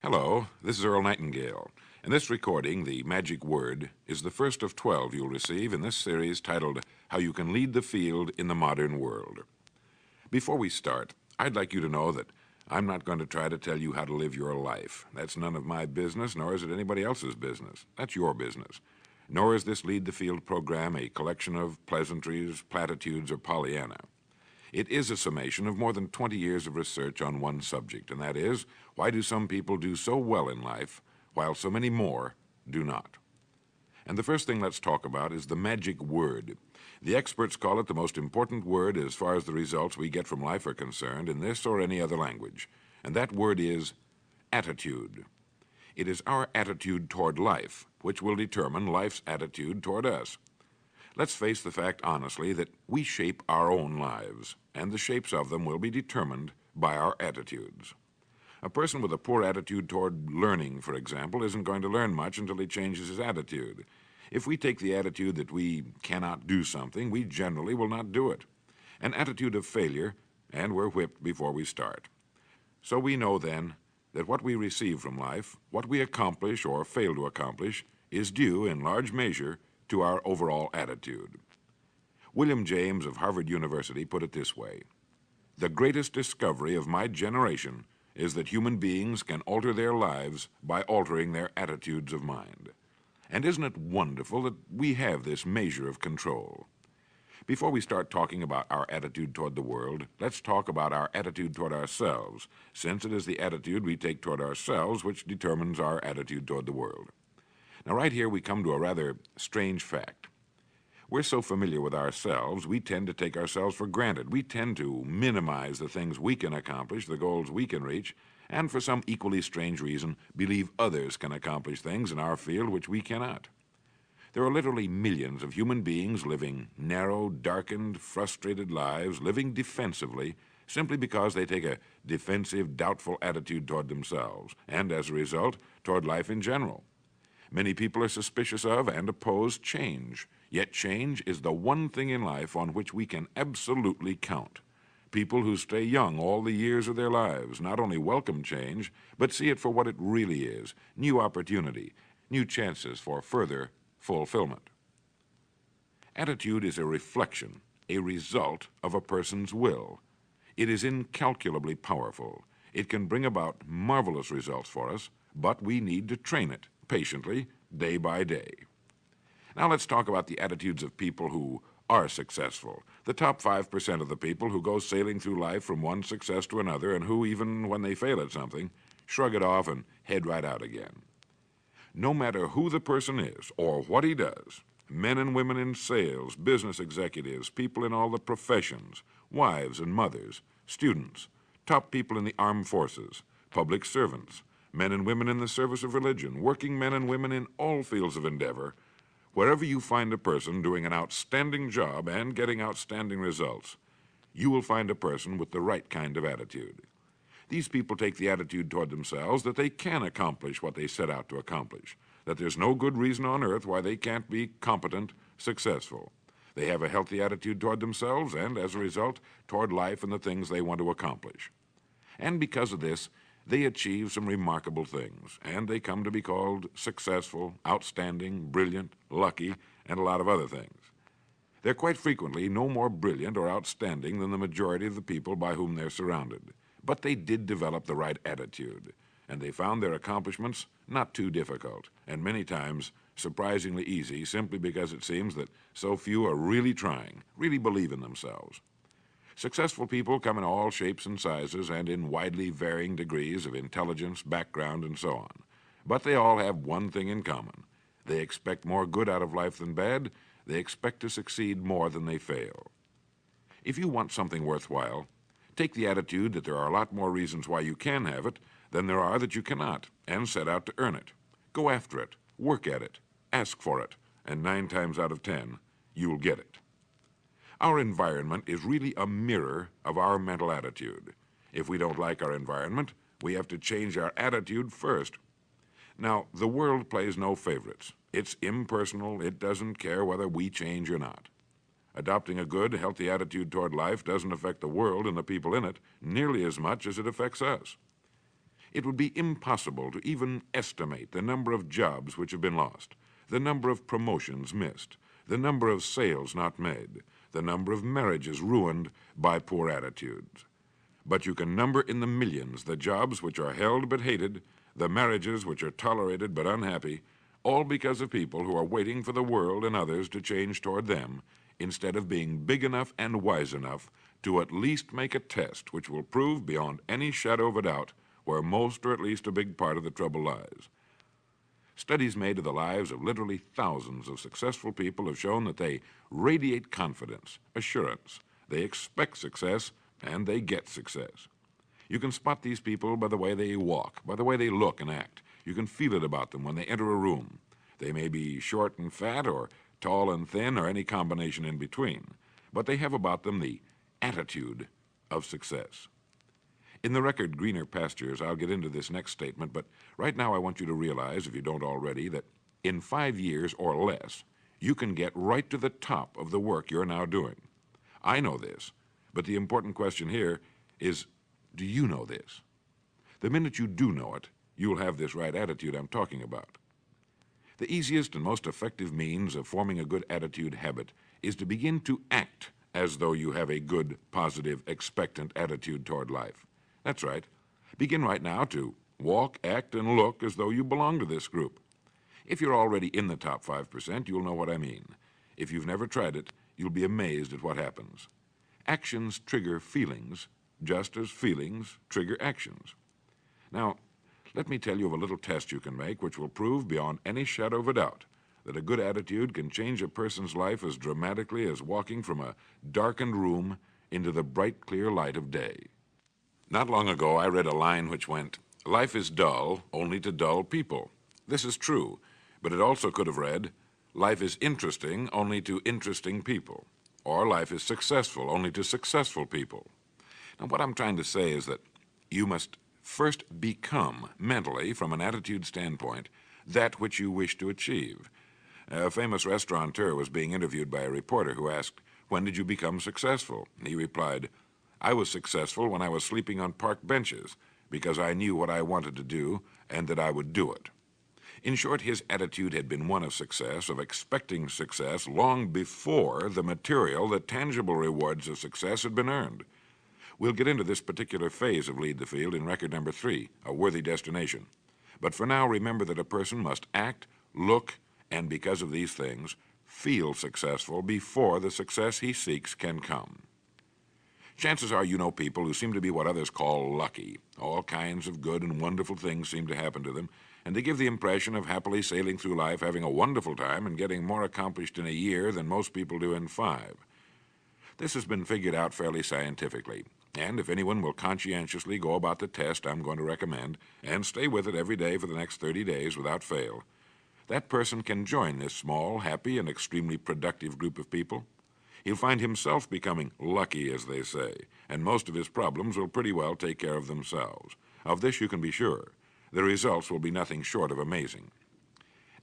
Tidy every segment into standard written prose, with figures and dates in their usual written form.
Hello, this is Earl Nightingale, and this recording, The Magic Word, is the first of 12 you'll receive in this series titled How You Can Lead the Field in the Modern World. Before we start, I'd like you to know that I'm not going to try to tell you how to live your life. That's none of my business, nor is it anybody else's business. That's your business. Nor is this Lead the Field program a collection of pleasantries, platitudes, or Pollyanna. It is a summation of more than 20 years of research on one subject, and that is, why do some people do so well in life, while so many more do not? And the first thing let's talk about is the magic word. The experts call it the most important word as far as the results we get from life are concerned in this or any other language, and that word is attitude. It is our attitude toward life which will determine life's attitude toward us. Let's face the fact honestly that we shape our own lives, and the shapes of them will be determined by our attitudes. A person with a poor attitude toward learning, for example, isn't going to learn much until he changes his attitude. If we take the attitude that we cannot do something, we generally will not do it. An attitude of failure, and we're whipped before we start. So we know then that what we receive from life, what we accomplish or fail to accomplish, is due in large measure to our overall attitude. William James of Harvard University put it this way: "The greatest discovery of my generation is that human beings can alter their lives by altering their attitudes of mind." And isn't it wonderful that we have this measure of control? Before we start talking about our attitude toward the world, let's talk about our attitude toward ourselves, since it is the attitude we take toward ourselves which determines our attitude toward the world. Now, right here we come to a rather strange fact. We're so familiar with ourselves, we tend to take ourselves for granted. We tend to minimize the things we can accomplish, the goals we can reach, and for some equally strange reason, believe others can accomplish things in our field which we cannot. There are literally millions of human beings living narrow, darkened, frustrated lives, living defensively, simply because they take a defensive, doubtful attitude toward themselves, and as a result, toward life in general. Many people are suspicious of and oppose change, yet change is the one thing in life on which we can absolutely count. People who stay young all the years of their lives not only welcome change, but see it for what it really is: new opportunity, new chances for further fulfillment. Attitude is a reflection, a result of a person's will. It is incalculably powerful. It can bring about marvelous results for us, but we need to train it patiently, day by day. Now let's talk about the attitudes of people who are successful, the top 5% of the people who go sailing through life from one success to another and who, even when they fail at something, shrug it off and head right out again. No matter who the person is or what he does, men and women in sales, business executives, people in all the professions, wives and mothers, students, top people in the armed forces, public servants, men and women in the service of religion, working men and women in all fields of endeavor, wherever you find a person doing an outstanding job and getting outstanding results, you will find a person with the right kind of attitude. These people take the attitude toward themselves that they can accomplish what they set out to accomplish, that there's no good reason on earth why they can't be competent, successful. They have a healthy attitude toward themselves and, as a result, toward life and the things they want to accomplish. And because of this, they achieve some remarkable things, and they come to be called successful, outstanding, brilliant, lucky, and a lot of other things. They're quite frequently no more brilliant or outstanding than the majority of the people by whom they're surrounded. But they did develop the right attitude, and they found their accomplishments not too difficult, and many times surprisingly easy, simply because it seems that so few are really trying, really believe in themselves. Successful people come in all shapes and sizes and in widely varying degrees of intelligence, background, and so on. But they all have one thing in common. They expect more good out of life than bad. They expect to succeed more than they fail. If you want something worthwhile, take the attitude that there are a lot more reasons why you can have it than there are that you cannot, and set out to earn it. Go after it, work at it, ask for it, and 9 times out of 10, you'll get it. Our environment is really a mirror of our mental attitude. If we don't like our environment, we have to change our attitude first. Now, the world plays no favorites. It's impersonal. It doesn't care whether we change or not. Adopting a good, healthy attitude toward life doesn't affect the world and the people in it nearly as much as it affects us. It would be impossible to even estimate the number of jobs which have been lost, the number of promotions missed, the number of sales not made, the number of marriages ruined by poor attitudes. But you can number in the millions the jobs which are held but hated, the marriages which are tolerated but unhappy, all because of people who are waiting for the world and others to change toward them, instead of being big enough and wise enough to at least make a test which will prove beyond any shadow of a doubt where most or at least a big part of the trouble lies. Studies made of the lives of literally thousands of successful people have shown that they radiate confidence, assurance, they expect success, and they get success. You can spot these people by the way they walk, by the way they look and act. You can feel it about them when they enter a room. They may be short and fat, or tall and thin, or any combination in between, but they have about them the attitude of success. In the record Greener Pastures, I'll get into this next statement, but right now I want you to realize, if you don't already, that in 5 years or less, you can get right to the top of the work you're now doing. I know this, but the important question here is, do you know this? The minute you do know it, you'll have this right attitude I'm talking about. The easiest and most effective means of forming a good attitude habit is to begin to act as though you have a good, positive, expectant attitude toward life. That's right. Begin right now to walk, act, and look as though you belong to this group. If you're already in the top 5%, you'll know what I mean. If you've never tried it, you'll be amazed at what happens. Actions trigger feelings, just as feelings trigger actions. Now, let me tell you of a little test you can make which will prove beyond any shadow of a doubt that a good attitude can change a person's life as dramatically as walking from a darkened room into the bright, clear light of day. Not long ago, I read a line which went, "Life is dull only to dull people." This is true, but it also could have read, "Life is interesting only to interesting people," or "Life is successful only to successful people." Now, what I'm trying to say is that you must first become, mentally, from an attitude standpoint, that which you wish to achieve. A famous restaurateur was being interviewed by a reporter who asked, "When did you become successful?" He replied, "I was successful when I was sleeping on park benches, because I knew what I wanted to do and that I would do it." In short, his attitude had been one of success, of expecting success, long before the material, the tangible rewards of success had been earned. We'll get into this particular phase of Lead the Field in record number 3, A Worthy Destination. But for now, remember that a person must act, look, and because of these things, feel successful before the success he seeks can come. Chances are you know people who seem to be what others call lucky. All kinds of good and wonderful things seem to happen to them, and they give the impression of happily sailing through life, having a wonderful time, and getting more accomplished in a year than most people do in 5. This has been figured out fairly scientifically, and if anyone will conscientiously go about the test I'm going to recommend, and stay with it every day for the next 30 days without fail, that person can join this small, happy, and extremely productive group of people. He'll find himself becoming lucky, as they say, and most of his problems will pretty well take care of themselves. Of this you can be sure. The results will be nothing short of amazing.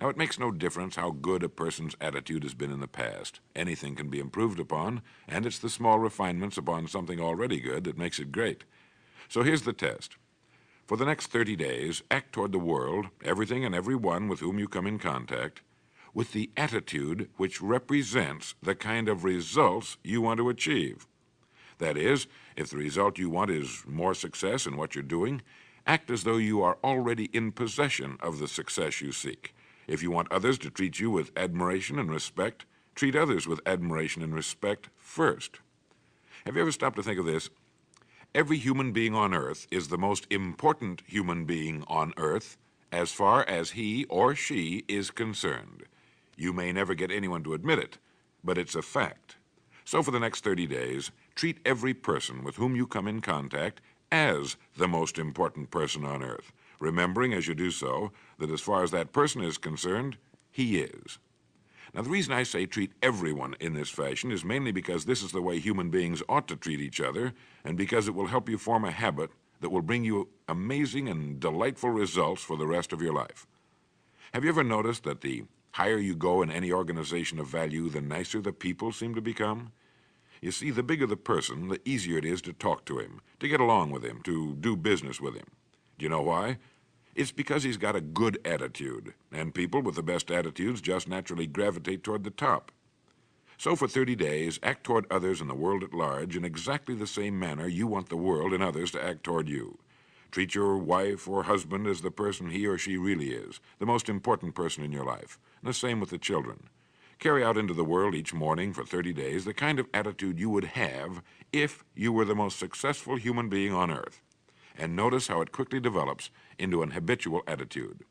Now, it makes no difference how good a person's attitude has been in the past. Anything can be improved upon, and it's the small refinements upon something already good that makes it great. So here's the test. For the next 30 days, act toward the world, everything and everyone with whom you come in contact, with the attitude which represents the kind of results you want to achieve. That is, if the result you want is more success in what you're doing, act as though you are already in possession of the success you seek. If you want others to treat you with admiration and respect, treat others with admiration and respect first. Have you ever stopped to think of this? Every human being on earth is the most important human being on earth as far as he or she is concerned. You may never get anyone to admit it, but it's a fact. So for the next 30 days, treat every person with whom you come in contact as the most important person on earth, remembering as you do so that as far as that person is concerned, he is. Now, the reason I say treat everyone in this fashion is mainly because this is the way human beings ought to treat each other, and because it will help you form a habit that will bring you amazing and delightful results for the rest of your life. Have you ever noticed that the higher you go in any organization of value, the nicer the people seem to become? You see, the bigger the person, the easier it is to talk to him, to get along with him, to do business with him. Do you know why? It's because he's got a good attitude, and people with the best attitudes just naturally gravitate toward the top. So for 30 days, act toward others and the world at large in exactly the same manner you want the world and others to act toward you. Treat your wife or husband as the person he or she really is, the most important person in your life, and the same with the children. Carry out into the world each morning for 30 days the kind of attitude you would have if you were the most successful human being on earth. And notice how it quickly develops into an habitual attitude.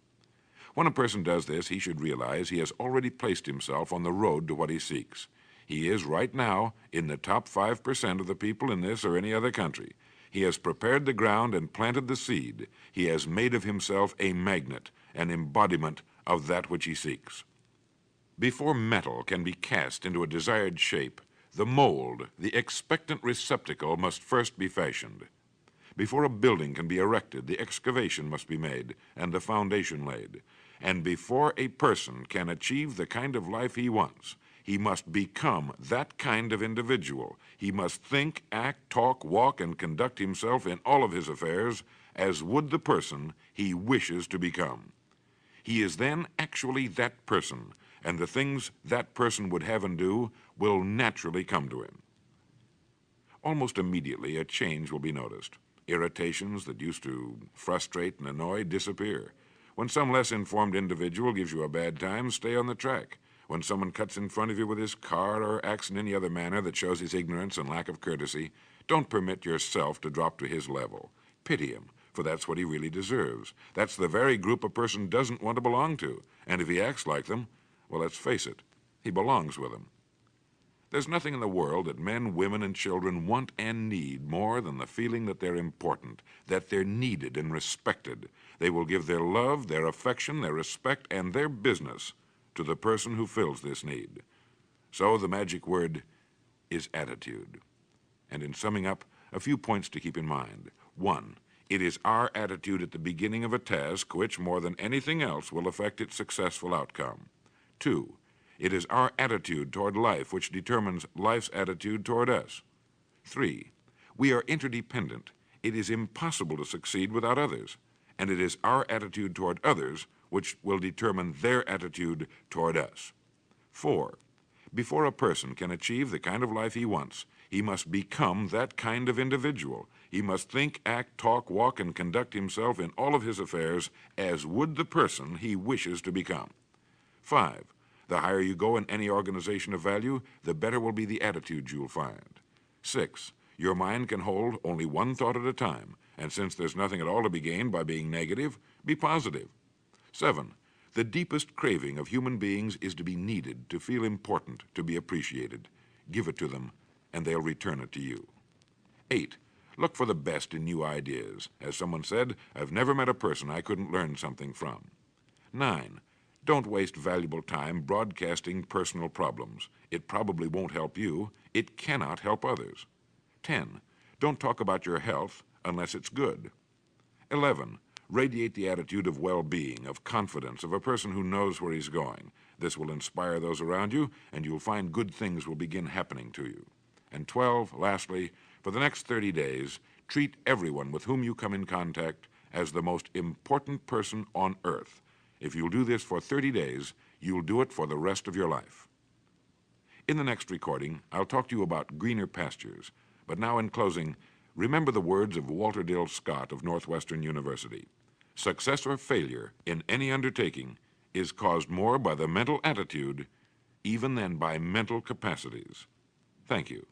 When a person does this, he should realize he has already placed himself on the road to what he seeks. He is right now in the top 5% of the people in this or any other country. He has prepared the ground and planted the seed. He has made of himself a magnet, an embodiment of that which he seeks. Before metal can be cast into a desired shape, the mold, the expectant receptacle, must first be fashioned. Before a building can be erected, the excavation must be made and the foundation laid. And before a person can achieve the kind of life he wants, he must become that kind of individual. He must think, act, talk, walk, and conduct himself in all of his affairs as would the person he wishes to become. He is then actually that person, and the things that person would have and do will naturally come to him. Almost immediately, a change will be noticed. Irritations that used to frustrate and annoy disappear. When some less informed individual gives you a bad time, stay on the track. When someone cuts in front of you with his car or acts in any other manner that shows his ignorance and lack of courtesy, don't permit yourself to drop to his level. Pity him, for that's what he really deserves. That's the very group a person doesn't want to belong to. And if he acts like them, well, let's face it, he belongs with them. There's nothing in the world that men, women, and children want and need more than the feeling that they're important, that they're needed and respected. They will give their love, their affection, their respect, and their business to the person who fills this need. So the magic word is attitude. And in summing up, a few points to keep in mind. 1, it is our attitude at the beginning of a task which, more than anything else, will affect its successful outcome. 2, it is our attitude toward life which determines life's attitude toward us. 3, we are interdependent. It is impossible to succeed without others, and it is our attitude toward others which will determine their attitude toward us. 4, before a person can achieve the kind of life he wants, he must become that kind of individual. He must think, act, talk, walk, and conduct himself in all of his affairs as would the person he wishes to become. 5, the higher you go in any organization of value, the better will be the attitude you'll find. 6, your mind can hold only one thought at a time, and since there's nothing at all to be gained by being negative, be positive. 7, the deepest craving of human beings is to be needed, to feel important, to be appreciated. Give it to them, and they'll return it to you. 8, look for the best in new ideas. As someone said, I've never met a person I couldn't learn something from. 9, don't waste valuable time broadcasting personal problems. It probably won't help you. It cannot help others. 10, don't talk about your health unless it's good. 11, radiate the attitude of well-being, of confidence, of a person who knows where he's going. This will inspire those around you, and you'll find good things will begin happening to you. And 12, lastly, for the next 30 days, treat everyone with whom you come in contact as the most important person on earth. If you'll do this for 30 days, you'll do it for the rest of your life. In the next recording, I'll talk to you about greener pastures. But now in closing, remember the words of Walter Dill Scott of Northwestern University. Success or failure in any undertaking is caused more by the mental attitude even than by mental capacities. Thank you.